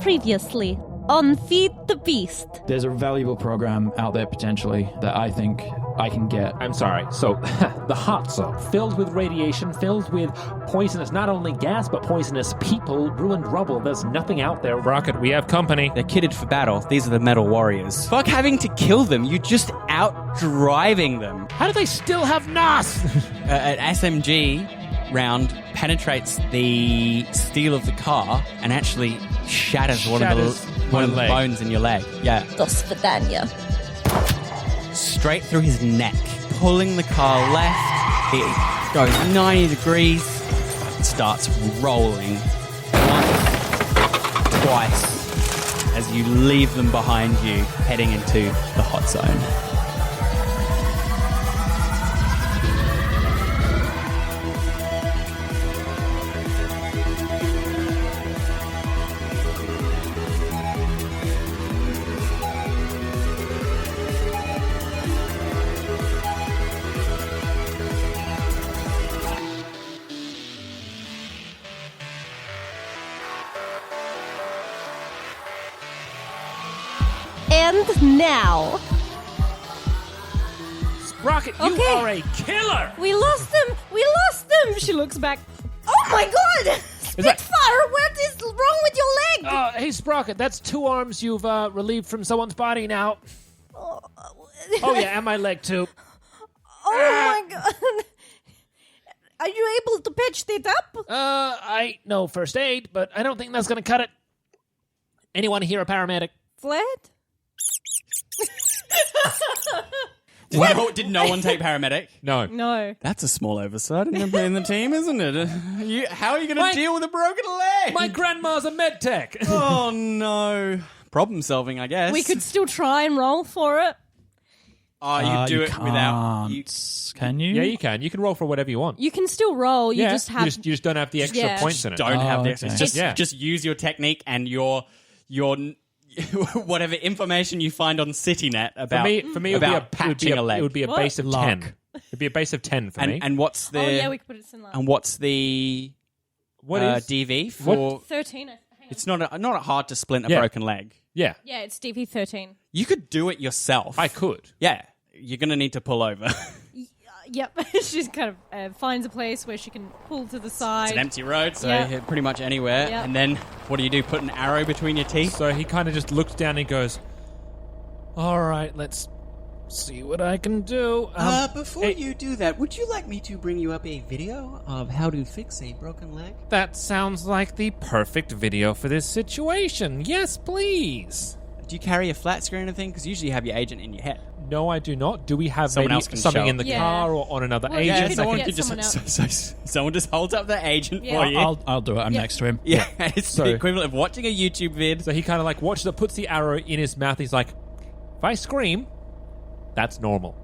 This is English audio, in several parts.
Previously on Feed the Beast. There's a valuable program out there potentially that I think I can get. I'm sorry. So, the hot zone, filled with radiation, filled with poisonous, not only gas, but poisonous people, ruined rubble. There's nothing out there. Rocket, we have company. They're kitted for battle. These are the Metal Warriors. Fuck having to kill them. You're just out driving them. How do they still have NOS? An SMG round penetrates the steel of the car and actually shatters one of the bones in your leg. Yeah. Dos Vidania. Straight through his neck, pulling the car left. It goes 90 degrees, starts rolling once, twice, as you leave them behind you, heading into the hot zone. And now... Sprocket, you are a killer! We lost them! We lost them! She looks back. Oh my god! Spitfire, what is wrong with your leg? Hey, Sprocket, that's 2 arms you've relieved from someone's body now. Oh, yeah, and my leg, too. Oh my god. Are you able to patch it up? I know first aid, but I don't think that's gonna cut it. Anyone here a paramedic? Fled? Did no one take paramedic? No. That's a small oversight in the team, isn't it? How are you going to deal with a broken leg? My grandma's a med tech. Oh, no. Problem solving, I guess. We could still try and roll for it. Oh, you do it without... Can you? Yeah, you can. You can roll for whatever you want. You can still roll. You just have... You just don't have the extra points in it. Don't have the extra. Okay. Just use your technique and your whatever information you find on CityNet about for me, about patching a leg. It would be a base of 10. It'd be a base of 10 for me. And what's the? Oh yeah, we could put it in line. And what's the? What is DV for? 13. It's not hard to splint a broken leg. Yeah. Yeah, it's DV 13. You could do it yourself. I could. Yeah, you're gonna need to pull over. Yep, she kind of finds a place where she can pull to the side. It's an empty road, so pretty much anywhere. Yep. And then, what do? Put an arrow between your teeth? So he kind of just looks down and he goes, all right, let's see what I can do. Before you do that, would you like me to bring you up a video of how to fix a broken leg? That sounds like the perfect video for this situation. Yes, please. Do you carry a flat screen or anything? Because usually you have your agent in your head. No, I do not. Do we have Someone maybe else can something show in the it. car or on another agent? Yeah, Someone get could just someone someone just holds up the agent Yeah. for you. I'll do it. I'm next to him. Yeah, it's the equivalent of watching a YouTube vid. So he kind of like watches it, puts the arrow in his mouth. He's like, if I scream, that's normal.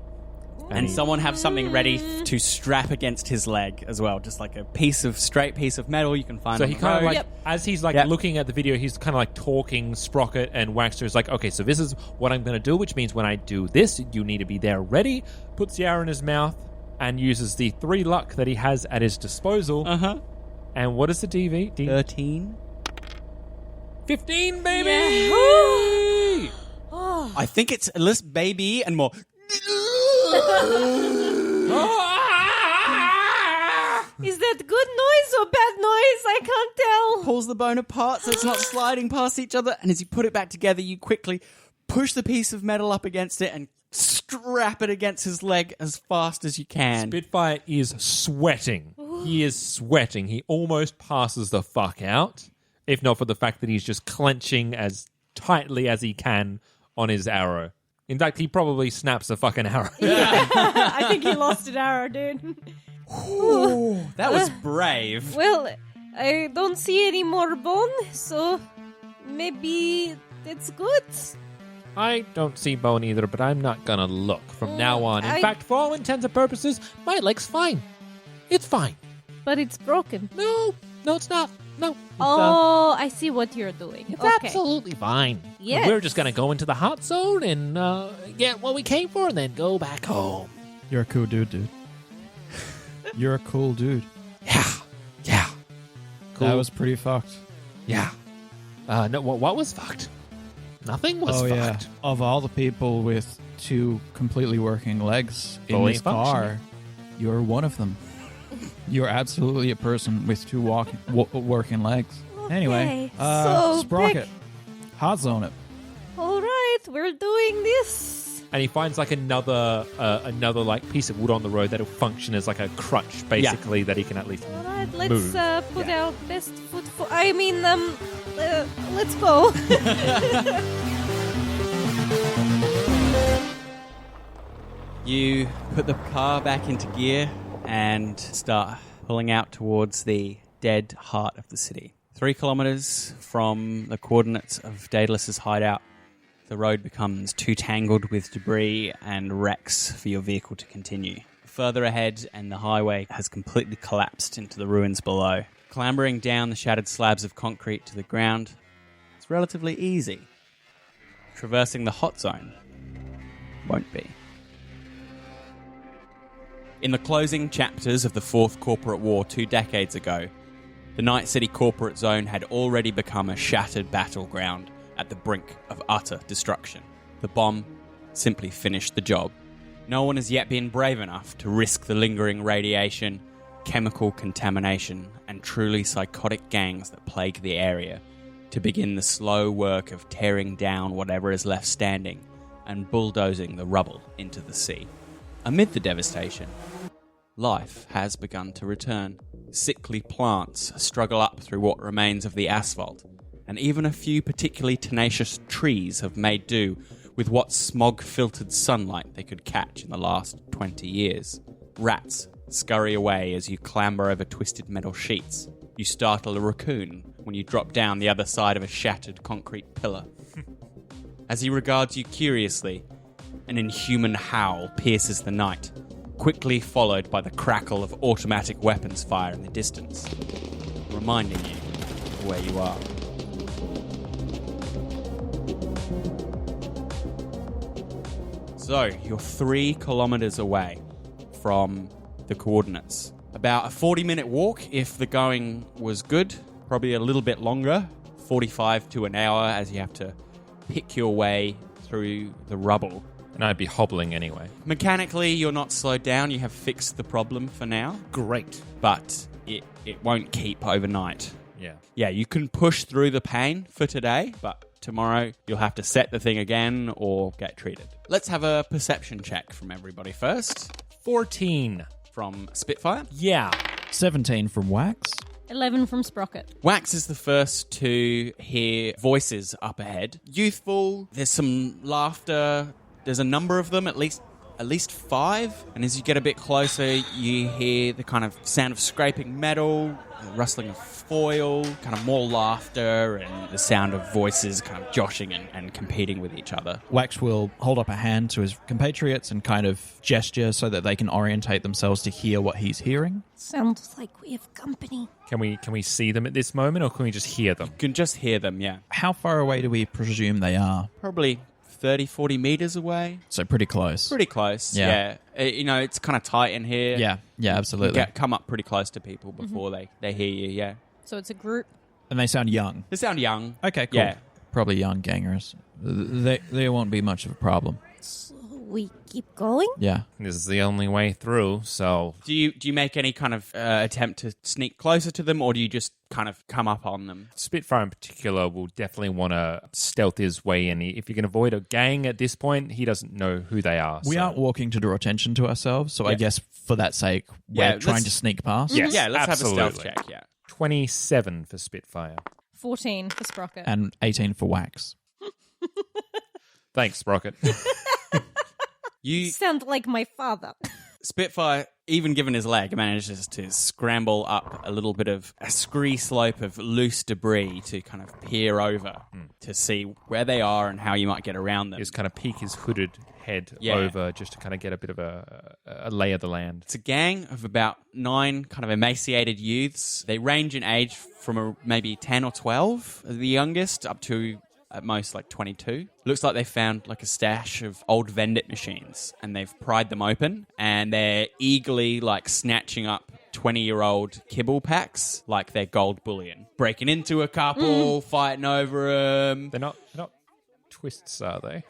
And someone have something ready to strap against his leg as well, just like a straight piece of metal you can find. So on he the kind of road. like, as he's like looking at the video, he's kind of like talking Sprocket and Waxter. Is like, okay, so this is what I'm going to do, which means when I do this, you need to be there ready. Puts the arrow in his mouth and uses the 3 luck that he has at his disposal. And what is the DV? 13. 15, baby! Yeah. I think it's less baby and more. Is that good noise or bad noise? I can't tell. Pulls the bone apart so it's not sliding past each other. And as you put it back together, you quickly push the piece of metal up against it and strap it against his leg as fast as you can. Spitfire is sweating. He is sweating. He almost passes the fuck out, if not for the fact that he's just clenching as tightly as he can on his arrow. In fact, he probably snaps a fucking arrow. Yeah. I think he lost an arrow, dude. Ooh, that was brave. Well, I don't see any more bone, so maybe it's good. I don't see bone either, but I'm not gonna look from now on. In fact, for all intents and purposes, my leg's fine. It's fine. But it's broken. No, it's not. No. I see what you're doing. It's okay. absolutely fine. Yes. We're just going to go into the hot zone and get what we came for and then go back home. You're a cool dude. You're a cool dude. Yeah. Cool. That was pretty fucked. Yeah. No, what was fucked? Nothing was fucked. Yeah. Of all the people with 2 completely working legs in Fully this car, you're one of them. You're absolutely a person with 2 working legs. Anyway, so Sprocket, hot zone it. All right, we're doing this. And he finds like another like piece of wood on the road that'll function as like a crutch, basically, that he can at least All right, let's move. put our best foot forward. I mean, let's go. You put the car back into gear and start pulling out towards the dead heart of the city. 3 kilometers from the coordinates of Daedalus's hideout, the road becomes too tangled with debris and wrecks for your vehicle to continue. Further ahead, and the highway has completely collapsed into the ruins below. Clambering down the shattered slabs of concrete to the ground, it's relatively easy. Traversing the hot zone won't be. In the closing chapters of the Fourth Corporate War 2 decades ago, the Night City Corporate Zone had already become a shattered battleground at the brink of utter destruction. The bomb simply finished the job. No one has yet been brave enough to risk the lingering radiation, chemical contamination, and truly psychotic gangs that plague the area to begin the slow work of tearing down whatever is left standing and bulldozing the rubble into the sea. Amid the devastation, life has begun to return. Sickly plants struggle up through what remains of the asphalt, and even a few particularly tenacious trees have made do with what smog-filtered sunlight they could catch in the last 20 years. Rats scurry away as you clamber over twisted metal sheets. You startle a raccoon when you drop down the other side of a shattered concrete pillar. As he regards you curiously, an inhuman howl pierces the night, quickly followed by the crackle of automatic weapons fire in the distance, reminding you of where you are. So, you're 3 kilometers away from the coordinates. About a 40-minute walk if the going was good, probably a little bit longer, 45 to an hour as you have to pick your way through the rubble. And I'd be hobbling anyway. Mechanically, you're not slowed down. You have fixed the problem for now. Great. But it won't keep overnight. Yeah. Yeah, you can push through the pain for today, but tomorrow you'll have to set the thing again or get treated. Let's have a perception check from everybody first. 14. From Spitfire. Yeah. 17 from Wax. 11 from Sprocket. Wax is the first to hear voices up ahead. Youthful, there's some laughter. There's a number of them, at least 5. And as you get a bit closer, you hear the kind of sound of scraping metal, the rustling of foil, kind of more laughter, and the sound of voices kind of joshing and competing with each other. Wax will hold up a hand to his compatriots and kind of gesture so that they can orientate themselves to hear what he's hearing. Sounds like we have company. Can we see them at this moment, or can we just hear them? You can just hear them, yeah. How far away do we presume they are? Probably 30, 40 meters away. So pretty close. Pretty close, Yeah. yeah. It's kind of tight in here. Yeah, absolutely. Come up pretty close to people before they hear you, yeah. So it's a group. And they sound young. They sound young. Okay, cool. Yeah. Probably young gangers. They won't be much of a problem. So we keep going? Yeah. This is the only way through, so... Do you make any kind of attempt to sneak closer to them, or do you just kind of come up on them? Spitfire in particular will definitely want to stealth his way in. If you can avoid a gang at this point, he doesn't know who they are. We aren't walking to draw attention to ourselves, so I guess for that sake, we're trying to sneak past. Yes, Yeah, let's absolutely. have a stealth check, yeah. 27 for Spitfire. 14 for Sprocket. And 18 for Wax. Thanks, Sprocket. You sound like my father. Spitfire, even given his leg, manages to scramble up a little bit of a scree slope of loose debris to kind of peer over to see where they are and how you might get around them. Just kind of peek his hooded head Yeah. over just to kind of get a bit of a lay of the land. It's a gang of about 9 kind of emaciated youths. They range in age from maybe 10 or 12, the youngest, up to at most like 22. Looks like they found like a stash of old Vendit machines and they've pried them open and and they're eagerly like snatching up 20-year-old kibble packs like they're gold bullion. Breaking into a couple, fighting over them. They're not twists, are they?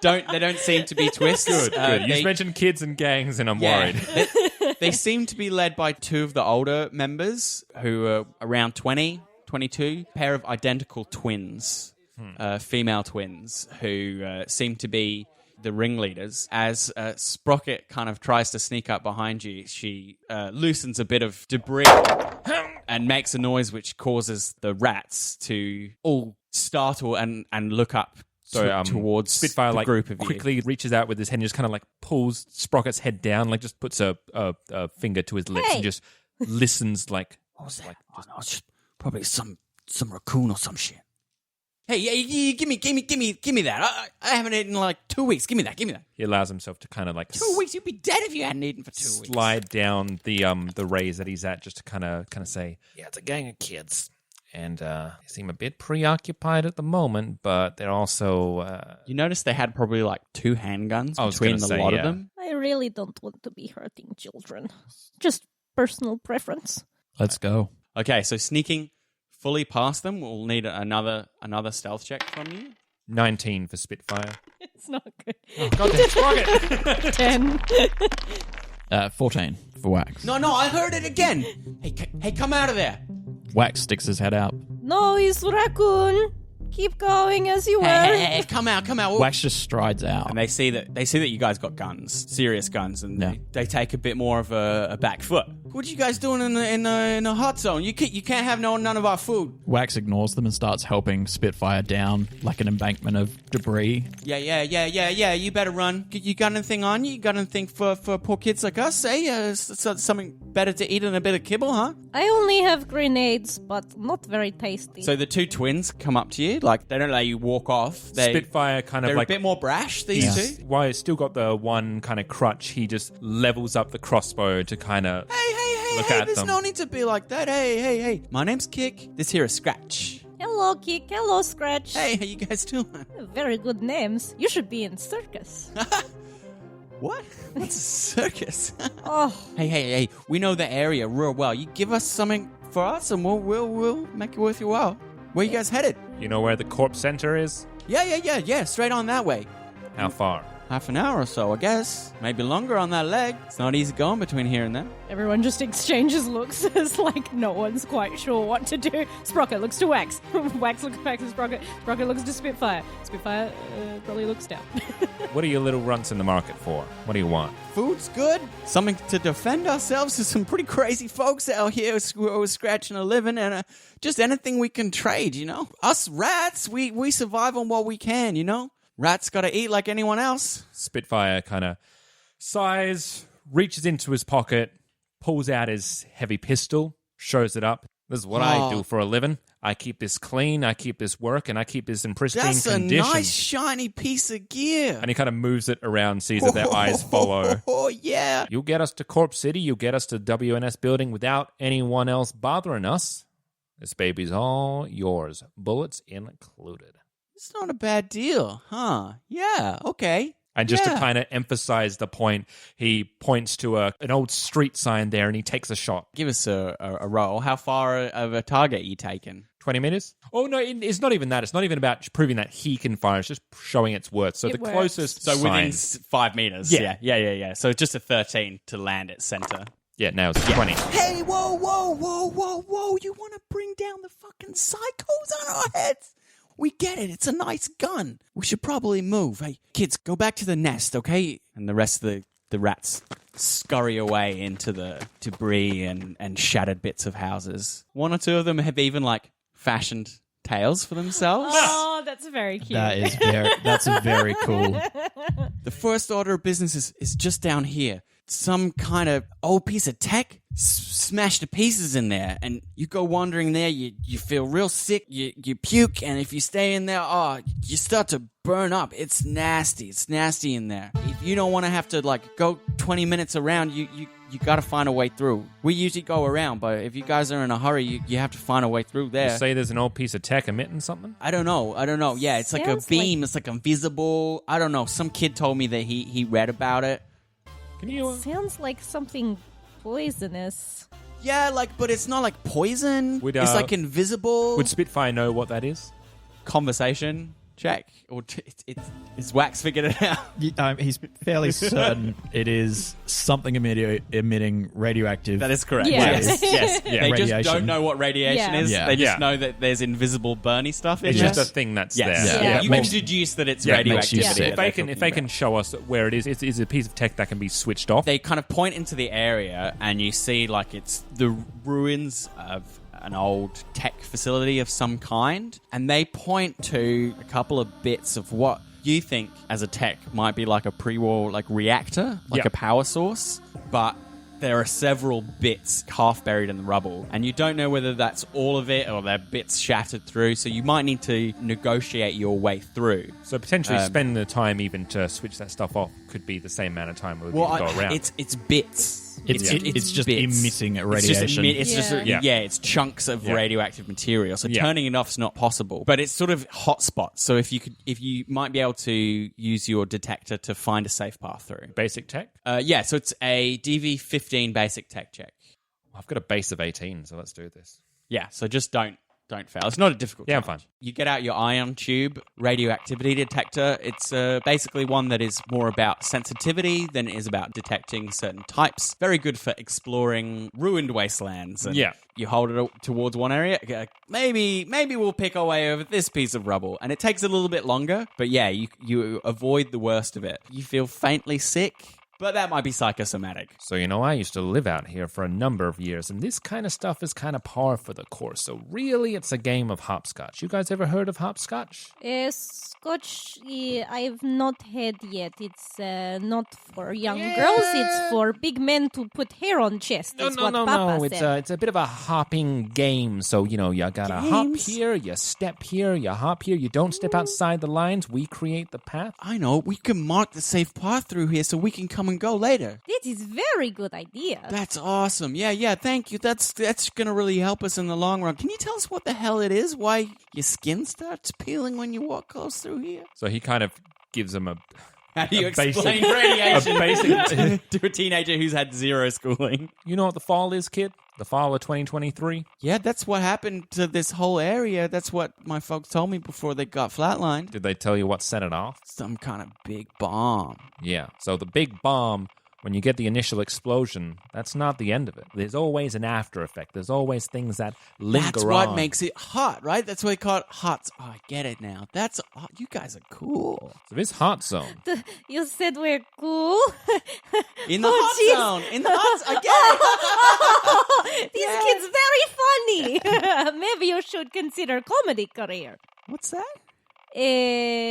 They don't seem to be twists. Good. You just mentioned kids and gangs, and I'm worried. They seem to be led by two of the older members who are around 20, 22. A pair of identical twins, female twins, who seem to be the ringleaders. As Sprocket kind of tries to sneak up behind you, she loosens a bit of debris and makes a noise which causes the rats to all startle and look up towards Spitfire, the like, group of quickly reaches out with his head and just kind of like pulls Sprocket's head down, like just puts a finger to his lips and just listens like... What was that? It's just probably some raccoon or some shit. Hey, give me that. I haven't eaten in like 2 weeks. Give me that. He allows himself to kind of like 2 weeks? You'd be dead if you hadn't eaten for 2 weeks. slide down the raise that he's at, just to kind of say, yeah, it's a gang of kids. And they seem a bit preoccupied at the moment, but they're also... You notice they had probably like 2 handguns between the lot of them? I really don't want to be hurting children. Just personal preference. Let's go. Okay, so sneaking fully past them, we'll need another stealth check from you. 19 for Spitfire. It's not good. Oh, goddamn Sprocket! 10. 14 for Wax. No, I heard it again. Hey, come out of there. Wax sticks his head out. No, it's raccoon. Keep going as you were. Hey, come out. Wax just strides out. And they see that you guys got guns, serious guns, and they take a bit more of a back foot. What are you guys doing in a hot zone? You can't have none of our food. Wax ignores them and starts helping Spitfire down like an embankment of debris. Yeah. You better run. You got anything on you? You got anything for poor kids like us? Something better to eat than a bit of kibble, huh? I only have grenades, but not very tasty. So the 2 twins come up to you, like they don't let you walk off. Spitfire kind of they're like... a bit more brash, these two. While he's still got the one kind of crutch, he just levels up the crossbow to kind of look at There's them. no need to be like that. Hey. My name's Kick. This here is Scratch. Hello, Kick. Hello, Scratch. Hey, how you guys doing? Very good names. You should be in circus. What? What's a circus? Oh, Hey, we know the area real well. You give us something for us and we'll make it worth your while. Where you guys headed? You know where the corpse center is? Yeah, straight on that way. How far? Half an hour or so, I guess. Maybe longer on that leg. It's not easy going between here and there. everyone just exchanges looks as like no one's quite sure what to do. Sprocket looks to Wax. Wax looks back to Sprocket. Sprocket looks to Spitfire. Spitfire probably looks down. What are you little runts in the market for? What do you want? Food's good. Something to defend ourselves to some pretty crazy folks out here who are scratching a living, and just anything we can trade, you know? Us rats, we survive on what we can, you know? Rats gotta eat like anyone else. Spitfire kind of sighs, reaches into his pocket, pulls out his heavy pistol, shows it up. This is what I do for a living. I keep this clean, I keep this work, and I keep this in pristine condition. That's a nice, shiny piece of gear. And he kind of moves it around, sees that their eyes follow. Oh, yeah. You'll get us to Corpse City, you'll get us to WNS building without anyone else bothering us. This baby's all yours, bullets included. It's not a bad deal, huh? Yeah, okay. And just to kind of emphasize the point, he points to an old street sign there and he takes a shot. Give us a roll. How far of a target are you taking? 20 meters? Oh, no, it's not even that. It's not even about proving that he can fire. It's just showing its worth. So It the works. closest So sign, within 5 meters. Yeah. Yeah. So just a 13 to land at center. yeah, nails it. 20. Hey, whoa. You want to bring down the fucking psychos on our heads? We get it. It's a nice gun. We should probably move. Hey, kids, go back to the nest, okay? And the rest of the rats scurry away into the debris and shattered bits of houses. One or two of them have even fashioned tails for themselves. Oh, that's very cute. That's very cool. The first order of business is just down here. Some kind of old piece of tech smashed to pieces in there, and you go wandering there, you feel real sick, you puke, and if you stay in there, you start to burn up. It's nasty in there. If you don't want to have to go 20 minutes around, you you got to find a way through. We usually go around, but if you guys are in a hurry, you have to find a way through there. You say there's an old piece of tech emitting something? I don't know. Yeah, it's like a Sounds beam. It's like invisible. I don't know. Some kid told me that he read about it. Can you... Sounds like something poisonous. Yeah, but it's not like poison. It's like invisible. Would Spitfire know what that is? Conversation check. Or it's Wax figured it out. He's fairly certain it is something emitting radioactive. That is correct. Yeah. Yes. Yeah. They Radiation. just don't know what radiation Yeah. is. Yeah. They just Yeah. know that there's invisible burny stuff in It's there. just a thing that's Yes. there. Yeah. You Makes- can deduce that it's Yeah, it makes you radioactivity. sick. that If they're they can show us where it is, it's a piece of tech that can be switched off. They kind of point into the area, and you see it's the ruins of an old tech facility of some kind, and they point to a couple of bits of what you think as a tech might be like a pre-war reactor, Yeah. a power source, but there are several bits half buried in the rubble, and you don't know whether that's all of it or they're bits shattered through, so you might need to negotiate your way through. So potentially spending the time even to switch that stuff off could be the same amount of time it would be to go around. It's bits. It's just bits. emitting It's radiation. it's chunks of Yeah. radioactive material. So Yeah. turning it off is not possible. But it's sort of hotspots. So if you might be able to use your detector to find a safe path through. Basic tech? So it's a DV15 basic tech check. I've got a base of 18, so let's do this. Yeah, so just don't fail. It's not a difficult Yeah, I'm challenge. fine. You get out your ion tube radioactivity detector. It's basically one that is more about sensitivity than it is about detecting certain types. Very good for exploring ruined wastelands. And Yeah. you hold it towards one area. Maybe we'll pick our way over this piece of rubble. And it takes a little bit longer. But yeah, you avoid the worst of it. You feel faintly sick. But that might be psychosomatic. So, I used to live out here for a number of years, and this kind of stuff is kind of par for the course. So really, it's a game of hopscotch. You guys ever heard of hopscotch? Scotch, I've not had yet. It's not for young girls. It's for big men to put hair on chest. That's what Papa said. It's a bit of a hopping game. So, you gotta hop here, you step here, you hop here. You don't step outside the lines. We create the path. I know. We can mark the safe path through here so we can come and go later. That is very good idea. That's awesome. Yeah, thank you. That's going to really help us in the long run. Can you tell us what the hell it is? Why your skin starts peeling when you walk close through here? So he kind of gives them a... How do you A basic- explain radiation a basic- to a teenager who's had zero schooling? You know what the fall is, kid? The fall of 2023? Yeah, that's what happened to this whole area. That's what my folks told me before they got flatlined. Did they tell you what set it off? Some kind of big bomb. Yeah. So the big bomb, when you get the initial explosion, that's not the end of it. There's always an after effect. There's always things that linger That's on. what makes it hot, right? That's why they call it hot. Oh, I get it now. You guys are cool. So this hot zone. You said we're cool. In the Oh, hot jeez. zone. In the hot zone. I get it. These kids very funny. Maybe you should consider comedy career. What's that?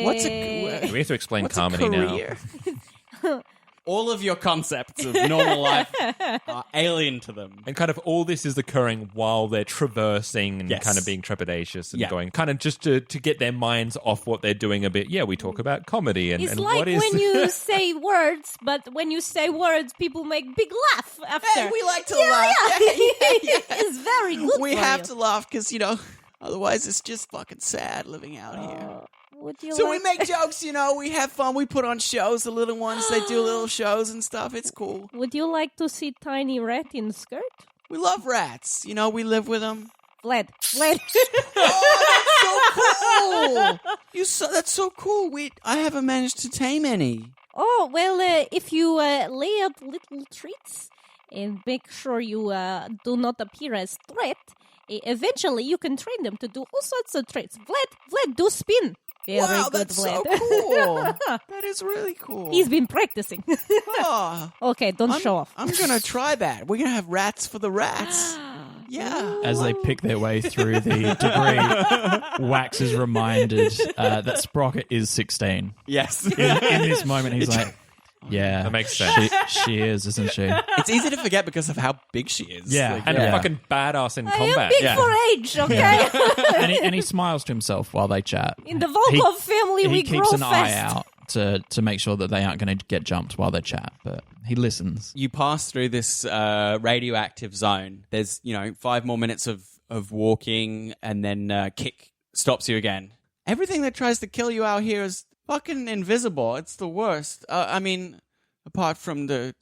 What's We have to explain What's comedy a now. career? All of your concepts of normal life are alien to them. And kind of all this is occurring while they're traversing and Yes. kind of being trepidatious and Yeah. going kind of just to get their minds off what they're doing a bit. Yeah, we talk about comedy and, It's and like what is... when you say words, but when you say words, people make big laugh after. Hey, we like to laugh. It's very good. We for have you. to laugh because, otherwise it's just fucking sad living out here. Would you So like- we make jokes, we have fun. We put on shows. The little ones, they do little shows and stuff. It's cool. Would you like to see Tiny Rat in skirt? We love rats. We live with them. Vlad. Oh, that's so cool! That's so cool. I haven't managed to tame any. Oh, well, if you lay out little treats and make sure you do not appear as threat, eventually you can train them to do all sorts of traits. Vlad, do spin. Very Wow, good, that's Vlad. so cool. That is really cool. He's been practicing. Oh, Okay, don't show off. I'm gonna try that. We're gonna have rats for the rats. Yeah. As they pick their way through the debris, Wax is reminded that Sprocket is 16. Yes. In this moment, he's like, yeah, That makes sense. She is, isn't she? It's easy to forget because of how big she is. Yeah. And Yeah. a fucking badass in I am combat. big Yeah. for age, okay? And he smiles to himself while they chat. In the Volkov family, He we keeps grow an fast. eye out to make sure that they aren't going to get jumped while they chat, but he listens. You pass through this radioactive zone. There's, 5 more minutes of walking, and then Kick stops you again. Everything that tries to kill you out here is fucking invisible. It's the worst. Apart from the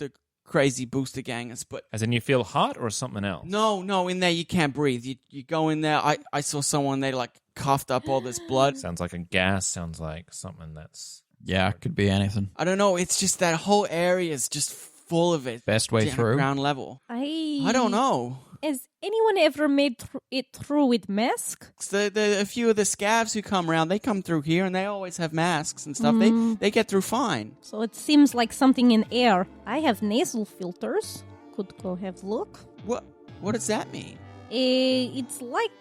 crazy booster gangers, but... As in you feel hot or something else? No, in there you can't breathe. You go in there, I saw someone, they coughed up all this blood. Sounds like a gas, sounds like something that's... Yeah, it could be anything. I don't know, it's just that whole area is just full of it. Best way down through? at ground level. I don't know. Has anyone ever made it through with masks? A few of the scavs who come around, they come through here and they always have masks and stuff. They get through fine. So it seems like something in air. I have nasal filters. Could go have a look. What does that mean? It's like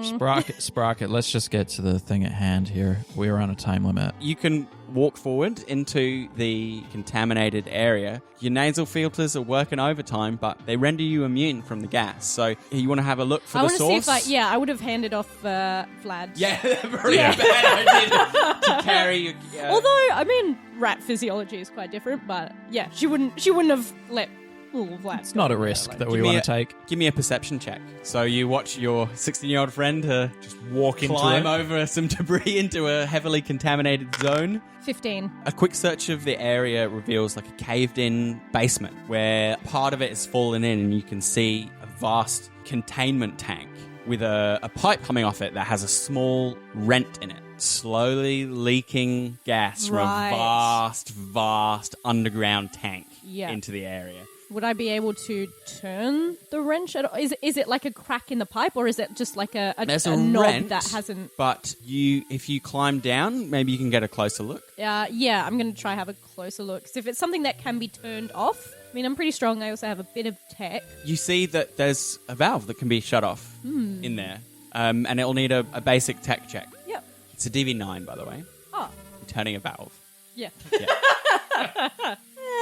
Sprocket, let's just get to the thing at hand here. We're on a time limit. You can walk forward into the contaminated area. Your nasal filters are working overtime, but they render you immune from the gas. So you want to have a look for the source? I would have handed off Vlad. Yeah, very bad idea to carry. Although, rat physiology is quite different, but yeah, she wouldn't have let little Vlad. It's not a risk that we want to take. Give me a perception check. So you watch your 16-year-old friend just walk into climb it. over some debris into a heavily contaminated zone. 15. A quick search of the area reveals a caved-in basement where part of it is fallen in, and you can see a vast containment tank with a pipe coming off it that has a small rent in it, slowly leaking gas from a vast underground tank into the area. Would I be able to turn the wrench at all? Is it like a crack in the pipe, or is it just like a knob rent, that hasn't... But if you climb down, maybe you can get a closer look. Yeah, I'm going to try have a closer look. Because if it's something that can be turned off, I'm pretty strong. I also have a bit of tech. You see that there's a valve that can be shut off in there. And it'll need a basic tech check. Yep. It's a DV9, by the way. Oh. You're turning a valve. Yeah.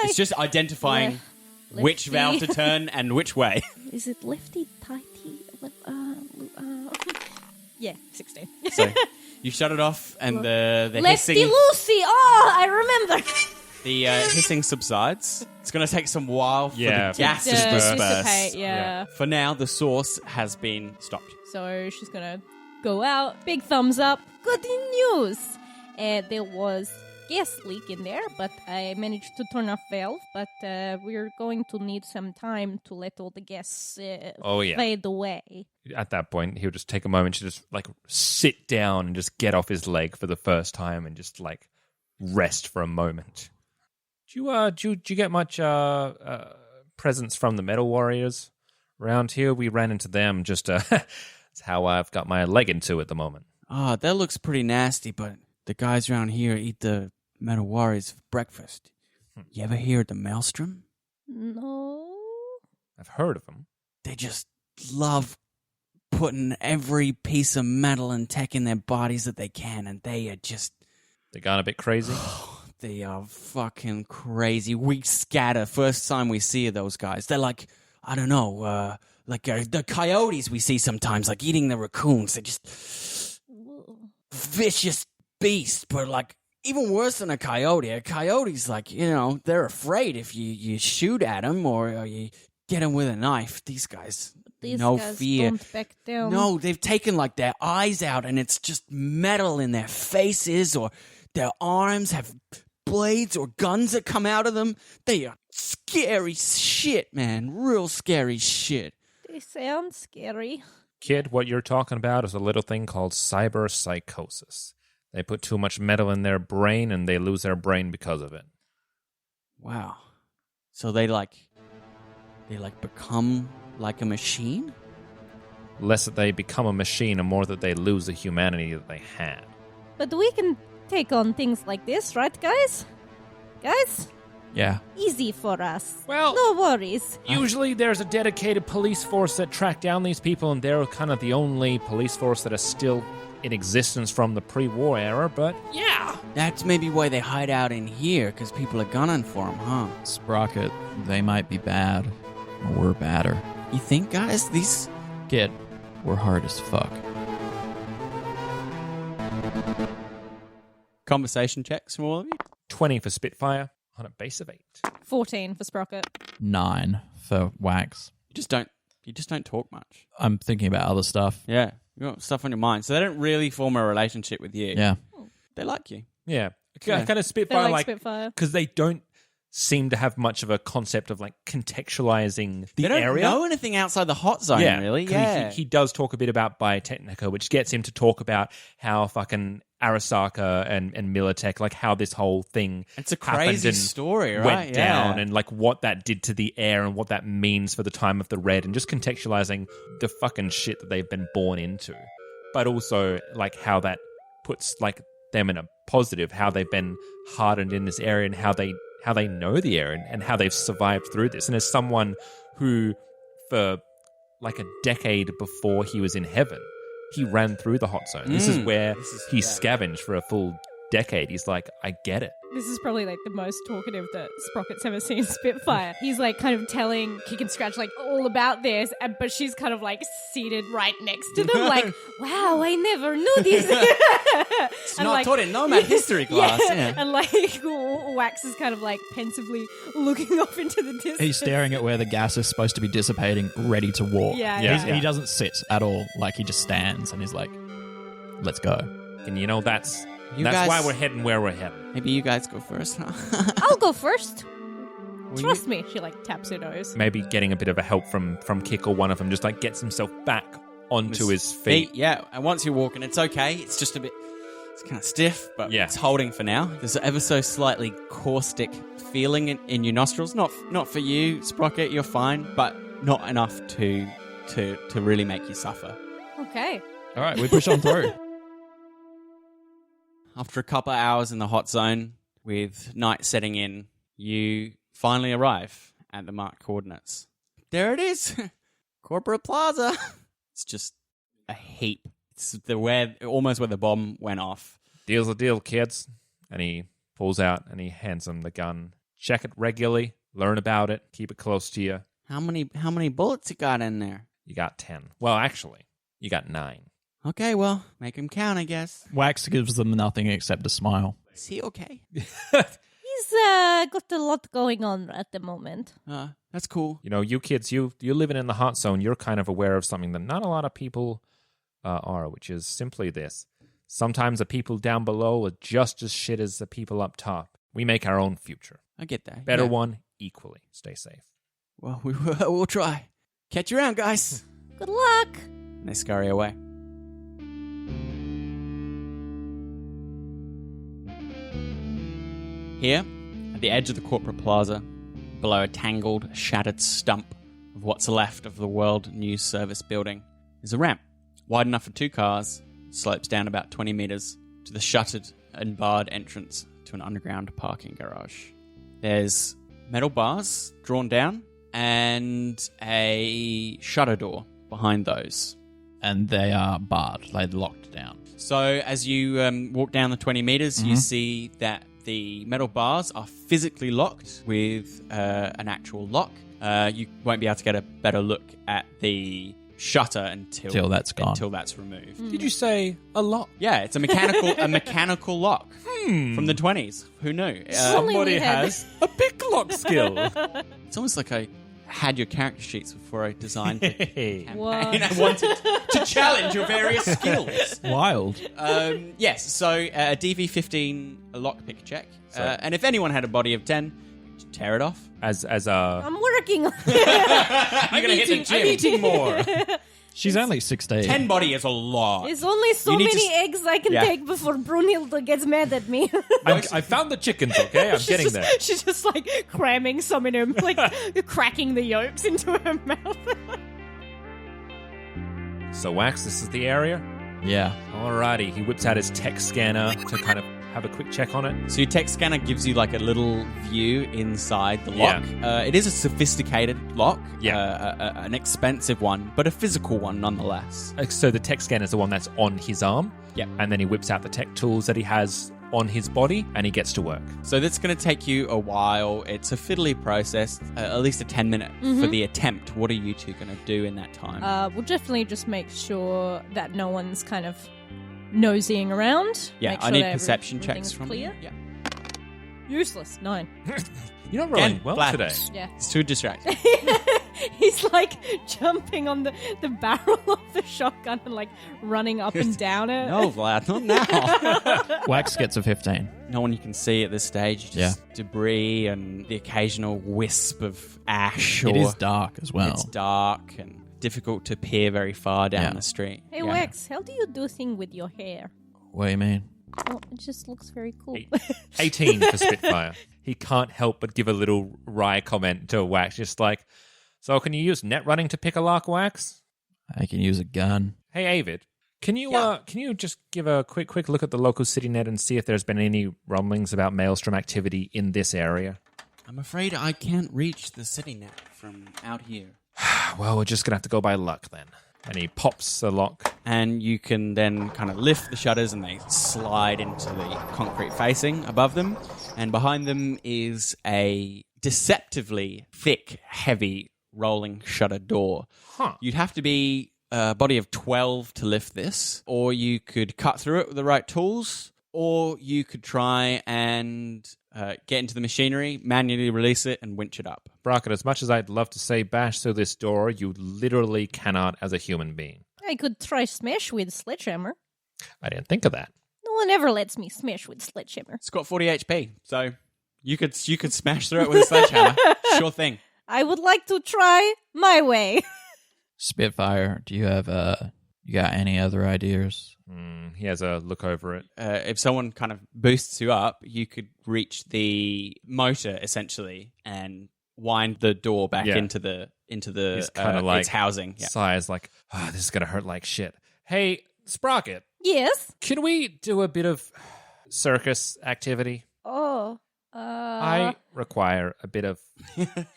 It's just identifying... which valve to turn and which way. Is it lefty, tighty? Yeah, 16. So you shut it off, and the Lefty hissing... Lucy! Oh, I remember! The hissing subsides. It's going to take some while for the gas to dissipate, disperse. yeah. For now, the source has been stopped. So she's going to go out. Big thumbs up. Good news! There was gas leak in there, but I managed to turn off valve. But we're going to need some time to let all the gas fade away. At that point, he'll just take a moment to just sit down and just get off his leg for the first time and just rest for a moment. Did you get much presents from the Metal Warriors around here? We ran into them. Just it's how I've got my leg into at the moment. Oh, that looks pretty nasty, but the guys around here eat the Metal Warriors for breakfast. You ever hear of the Maelstrom? No. I've heard of them. They just love putting every piece of metal and tech in their bodies that they can, and they are just... They gone a bit crazy? They are fucking crazy. We scatter. First time we see those guys. They're I don't know, the coyotes we see sometimes, eating the raccoons. They're just vicious beasts, but even worse than a coyote. A coyote's they're afraid if you shoot at them or you get them with a knife. These guys, no guys fear. Don't back down. No, they've taken their eyes out and it's just metal in their faces, or their arms have blades or guns that come out of them. They are scary shit, man. Real scary shit. They sound scary. Kid, what you're talking about is a little thing called cyberpsychosis. They put too much metal in their brain and they lose their brain because of it. Wow. So they become like a machine? Less that they become a machine and more that they lose the humanity that they had. But we can take on things like this, right, guys? Guys? Yeah. Easy for us. Well, no worries. Usually there's a dedicated police force that track down these people, and they're kind of the only police force that is still in existence from the pre-war era, but yeah. That's maybe why they hide out in here, because people are gunning for them, huh? Sprocket, they might be bad, or we're badder. You think, guys? These... Kid, we're hard as fuck. conversation checks from all of you. 20 for Spitfire on a base of 8. 14 for Sprocket. 9 for Wax. You just don't talk much. I'm thinking about other stuff. Yeah. You got stuff on your mind. So they don't really form a relationship with you. Yeah. They like you. Yeah. Yeah. Kind of They Spitfire, like like, Spitfire. because they don't seem to have much of a concept of like contextualizing the They don't area. know anything outside the hot zone, really. 'cause Yeah. He does talk a bit about Biotechnica, which gets him to talk about how fucking Arasaka and Militech, like how this whole thing It's a happened crazy and story, right? went down, Yeah. and like what that did to the air and what that means for the time of the Red, and just contextualizing the fucking shit that they've been born into, but also like how that puts like them in a positive, how they've been hardened in this area and how they know the area and how they've survived through this. And as someone who, for like a decade before he was in heaven, he ran through the hot zone. This is where he scavenged for a full decade. He's like, I get it. This is probably like the most talkative that Sprocket's ever seen Spitfire. He's like kind of telling Kick and Scratch like all about this, but she's kind of like seated right next to them, like, wow, I never knew this. It's not taught in Nomad history class. Yeah. And like Wax is kind of like pensively looking off into the distance. He's staring at where the gas is supposed to be dissipating, ready to walk. Yeah. He doesn't sit at all. Like, he just stands and he's like, let's go. And you know, that's guys- why we're heading where we're heading. Maybe you guys go first, huh? I'll go first. Trust me. She like taps her nose. Maybe getting a bit of a help from Kick or one of them, just like gets himself back onto his feet. Yeah, and once you're walking, it's okay. It's just it's kind of stiff, but Yeah. it's holding for now. There's an ever so slightly caustic feeling in your nostrils. Not for you, Sprocket, you're fine, but not enough to really make you suffer. Okay. All right, we push on through. After a couple of hours in the hot zone, with night setting in, you finally arrive at the marked coordinates. There it is, Corporate Plaza. It's just a heap. It's almost where the bomb went off. Deal's a deal, kids. And he pulls out and he hands them the gun. Check it regularly. Learn about it. Keep it close to you. How many bullets you got in there? You got 10. Well, actually, you got 9. Okay, well, make him count, I guess. Wax gives them nothing except a smile. Is he okay? He's got a lot going on at the moment. That's cool. You know, you kids, you're living in the hot zone. You're kind of aware of something that not a lot of people are, which is simply this. Sometimes the people down below are just as shit as the people up top. We make our own future. I get that. Better Yeah. one, equally. Stay safe. Well, we'll try. Catch you around, guys. Good luck. And they scurry away. Here, at the edge of the corporate plaza, below a tangled, shattered stump of what's left of the World News Service building, is a ramp, wide enough for 2 cars, slopes down about 20 meters to the shuttered and barred entrance to an underground parking garage. There's metal bars drawn down and a shutter door behind those. And they are barred. They're locked down. So as you walk down the 20 meters, you see that the metal bars are physically locked with an actual lock. You won't be able to get a better look at the shutter until that's gone. Until that's removed. Did you say a lot? Yeah, it's a mechanical lock from the 20s. Who knew? Only we had- a pick lock skill. It's almost like I had your character sheets before I designed the Hey. Whoa. campaign. I wanted to challenge your various skills. Wild. Yes, so a DV15 lockpick check. And if anyone had a body of 10, tear it off. As a I'm working on You're going to hit the gym. I'm eating more. She's only 16. 10 body is a lot. There's only so You need many to- eggs I can Yeah. take before Brunhilde gets mad at me. I found the chickens, okay? I'm getting there. She's just like cramming some in him, like cracking the yolks into her mouth. So, Wax, this is the area? Yeah. Alrighty. He whips out his tech scanner to kind of have a quick check on it. So your tech scanner gives you like a little view inside the lock. It is a sophisticated lock, an expensive one, but a physical one nonetheless. So the tech scanner is the one that's on his arm. Yep. And then he whips out the tech tools that he has on his body, and he gets to work. So that's going to take you a while. It's a fiddly process, at least a 10-minute for the attempt. What are you two going to do in that time? We'll definitely just make sure that no one's kind of nosying around. Yeah, make I sure need that perception everything's checks from clear. you. Yeah. Useless. 9. You're not rolling Again, well flat. today. Yeah. It's too distracting. He's like jumping on the barrel of the shotgun and like running up and down it. No, Vlad, not now. Wax gets a 15. No one you can see at this stage. Just debris and the occasional wisp of ash. It or is dark as well. It's dark and difficult to peer very far down Yeah. the street. Hey, Wax, how do you do thing with your hair? What do you mean? Oh, it just looks very cool. 18 for Spitfire. He can't help but give a little wry comment to Wax, just like, so can you use net running to pick a lock, Wax? I can use a gun. Hey, Avid, can you just give a quick look at the local city net and see if there's been any rumblings about Maelstrom activity in this area? I'm afraid I can't reach the city net from out here. Well, we're just going to have to go by luck then. And he pops the lock. And you can then kind of lift the shutters and they slide into the concrete facing above them. And behind them is a deceptively thick, heavy rolling shutter door. Huh. You'd have to be a body of 12 to lift this, or you could cut through it with the right tools, or you could try and get into the machinery, manually release it, and winch it up. Sprocket, as much as I'd love to say bash through this door, you literally cannot as a human being. I could try smash with sledgehammer. I didn't think of that. No one ever lets me smash with sledgehammer. It's got 40 HP, so you could smash through it with a sledgehammer. Sure thing. I would like to try my way. Spitfire, do you have you got any other ideas? He has a look over it. If someone kind of boosts you up, you could reach the motor essentially and wind the door back into the He's kinda like its housing. Yeah. Sighs like, this is going to hurt like shit. Hey, Sprocket, Yes? can we do a bit of circus activity? Oh. I require a bit of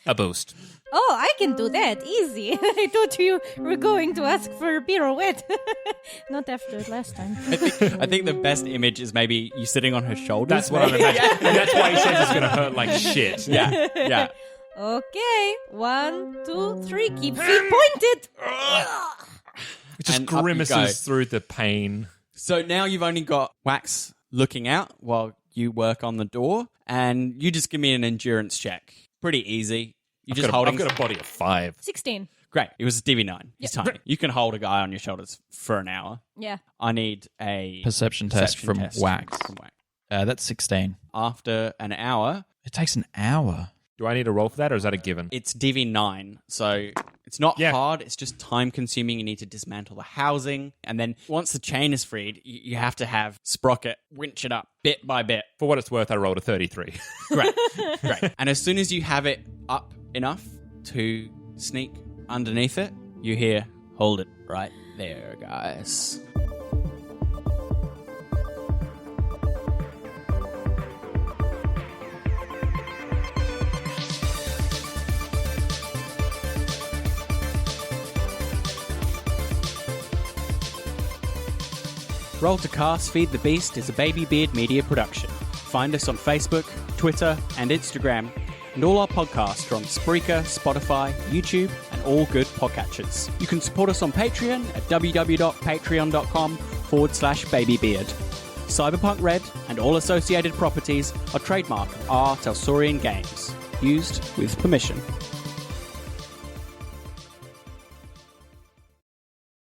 a boost. Oh, I can do that. Easy. I thought you were going to ask for a pirouette. Not after last time. I think the best image is maybe you sitting on her shoulders. That's what I'm imagining. And that's why he says it's going to hurt like shit. Yeah, yeah. Okay. 1, 2, 3. Keep feet pointed. It just And up you go. grimaces through the pain. So now you've only got Wax looking out while you work on the door, and you just give me an endurance check. Pretty easy. You're just holding. I've got a body of 5. 16. Great. It was a DV9. He's tiny. You can hold a guy on your shoulders for an hour. Yeah. I need a Perception test from test Wax. from Wax. That's 16. After an hour, It takes an hour. Do I need a roll for that, or is that a given? it's DV9. So it's not Yeah. hard. It's just time consuming. You need to dismantle the housing. And then once the chain is freed, you have to have Sprocket winch it up bit by bit. For what it's worth, I rolled a 33. Great. Great. And as soon as you have it up enough to sneak underneath it, you hear, hold it right there, guys. Roll to Cast Feed the Beast is a Baby Beard media production. Find us on Facebook, Twitter, and Instagram, and all our podcasts are on Spreaker, Spotify, YouTube, and all good podcatchers. You can support us on Patreon at www.patreon.com/babybeard. Cyberpunk Red and all associated properties are trademark of R. Talsorian Games. Used with permission.